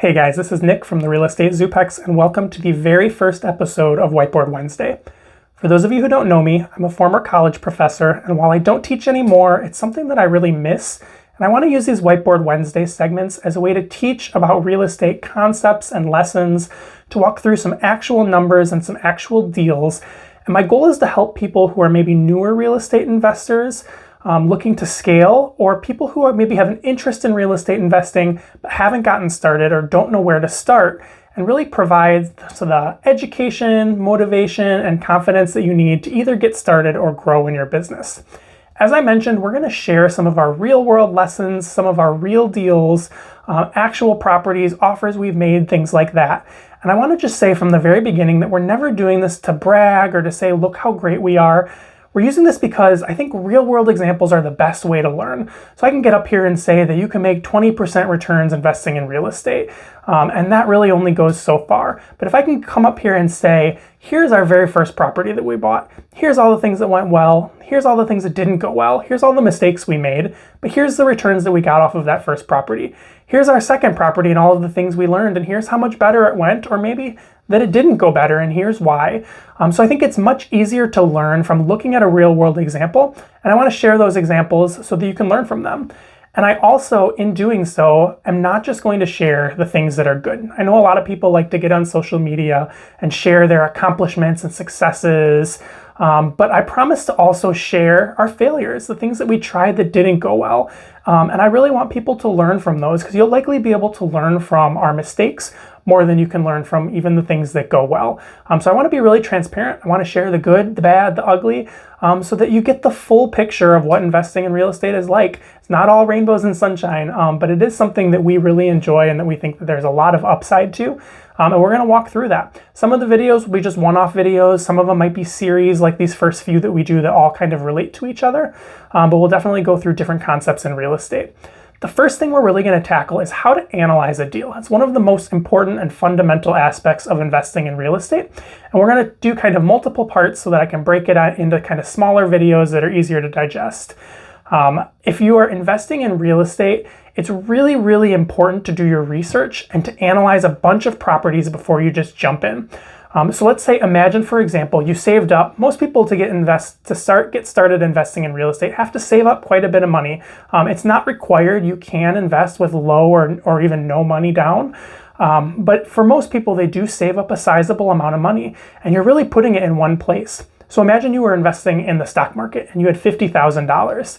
Hey guys, this is Nick from the Real Estate Zoopex, and welcome to the very first episode of Whiteboard Wednesday. For those of you who don't know me, I'm a former college professor, and while I don't teach anymore, it's something that I really miss, and I want to use these Whiteboard Wednesday segments as a way to teach about real estate concepts and lessons, to walk through some actual numbers and some actual deals. And my goal is to help people who are maybe newer real estate investors, looking to scale, or people who maybe have an interest in real estate investing but haven't gotten started or don't know where to start, and really provide the education, motivation, and confidence that you need to either get started or grow in your business. As I mentioned, we're going to share some of our real world lessons, some of our real deals, actual properties, offers we've made, things like that. And I want to just say from the very beginning that we're never doing this to brag or to say, look how great we are. We're using this because I think real world examples are the best way to learn. So I can get up here and say that you can make 20% returns investing in real estate. And that really only goes so far. But if I can come up here and say, here's our very first property that we bought. Here's all the things that went well. Here's all the things that didn't go well. Here's all the mistakes we made. But here's the returns that we got off of that first property. Here's our second property and all of the things we learned. And here's how much better it went, or maybe that it didn't go better, and here's why. So I think it's much easier to learn from looking at a real world example, and I want to share those examples so that you can learn from them. And I also, in doing so, am not just going to share the things that are good. I know a lot of people like to get on social media and share their accomplishments and successes, but I promise to also share our failures, the things that we tried that didn't go well. And I really want people to learn from those, because you'll likely be able to learn from our mistakes more than you can learn from even the things that go well. So I want to be really transparent. I want to share the good, the bad, the ugly, so that you get the full picture of what investing in real estate is like. It's not all rainbows and sunshine, but it is something that we really enjoy and that we think that there's a lot of upside to. And we're going to walk through that. Some of the videos will be just one-off videos. Some of them might be series like these first few that we do that all kind of relate to each other. But we'll definitely go through different concepts in real estate. The first thing we're really going to tackle is how to analyze a deal. It's one of the most important and fundamental aspects of investing in real estate. And we're going to do kind of multiple parts so that I can break it out into kind of smaller videos that are easier to digest. If you are investing in real estate, it's really, really important to do your research and to analyze a bunch of properties before you just jump in. So let's say, imagine, for example, you saved up. Most people to get started investing in real estate have to save up quite a bit of money. It's not required. You can invest with low or even no money down. But for most people, they do save up a sizable amount of money, and you're really putting it in one place. So imagine you were investing in the stock market and you had $50,000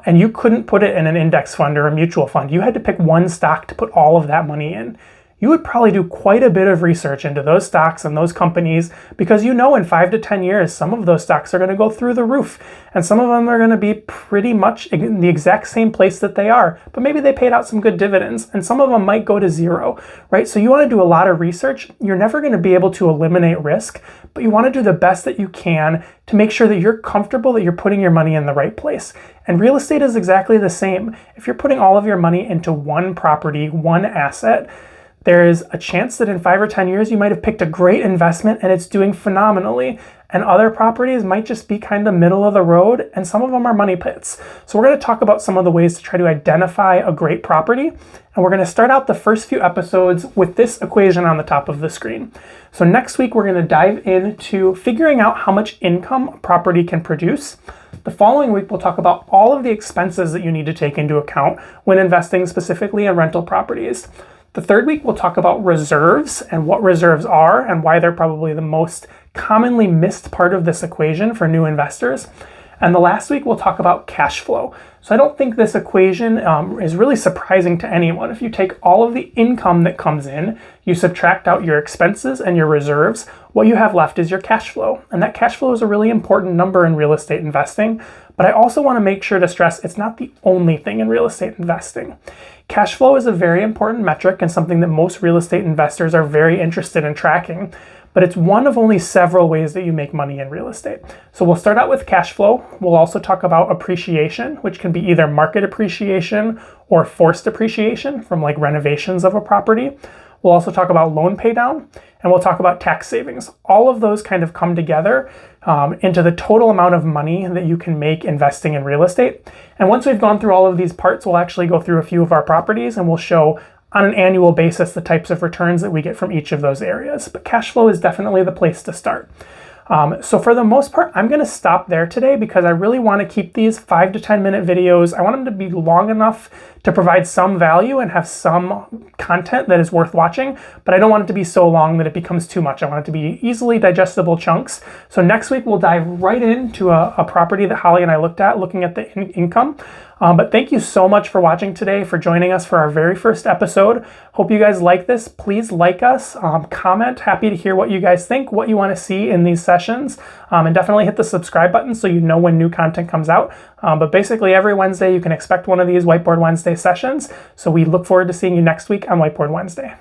and you couldn't put it in an index fund or a mutual fund. You had to pick one stock to put all of that money in. You would probably do quite a bit of research into those stocks and those companies, because you know in 5 to 10 years, some of those stocks are going to go through the roof, and some of them are going to be pretty much in the exact same place that they are, but maybe they paid out some good dividends, and some of them might go to zero, right? So you want to do a lot of research. You're never going to be able to eliminate risk, but you want to do the best that you can to make sure that you're comfortable that you're putting your money in the right place. And real estate is exactly the same. If you're putting all of your money into one property, one asset, there is a chance that in 5 or 10 years, you might have picked a great investment and it's doing phenomenally. And other properties might just be kind of middle of the road, and some of them are money pits. So we're going to talk about some of the ways to try to identify a great property. And we're going to start out the first few episodes with this equation on the top of the screen. So next week, we're going to dive into figuring out how much income a property can produce. The following week, we'll talk about all of the expenses that you need to take into account when investing specifically in rental properties. The third week, we'll talk about reserves and what reserves are and why they're probably the most commonly missed part of this equation for new investors. And the last week, we'll talk about cash flow. So I don't think this equation is really surprising to anyone. If you take all of the income that comes in, you subtract out your expenses and your reserves, what you have left is your cash flow. And that cash flow is a really important number in real estate investing. But I also want to make sure to stress it's not the only thing in real estate investing. Cash flow is a very important metric and something that most real estate investors are very interested in tracking, but it's one of only several ways that you make money in real estate. So we'll start out with cash flow. We'll also talk about appreciation, which can be either market appreciation or forced appreciation from like renovations of a property. We'll also talk about loan pay down, and we'll talk about tax savings. All of those kind of come together into the total amount of money that you can make investing in real estate. And once we've gone through all of these parts, we'll actually go through a few of our properties and we'll show on an annual basis the types of returns that we get from each of those areas. But cash flow is definitely the place to start. So for the most part, I'm going to stop there today because I really want to keep these 5 to 10 minute videos. I want them to be long enough to provide some value and have some content that is worth watching, but I don't want it to be so long that it becomes too much. I want it to be easily digestible chunks. So next week we'll dive right into a property that Holly and I looked at, looking at the income. But thank you so much for watching today, for joining us for our very first episode. Hope you guys like this. Please like us, comment. Happy to hear what you guys think, what you want to see in these sessions, and definitely hit the subscribe button so you know when new content comes out. But basically every Wednesday you can expect one of these Whiteboard Wednesday sessions. So we look forward to seeing you next week on Whiteboard Wednesday.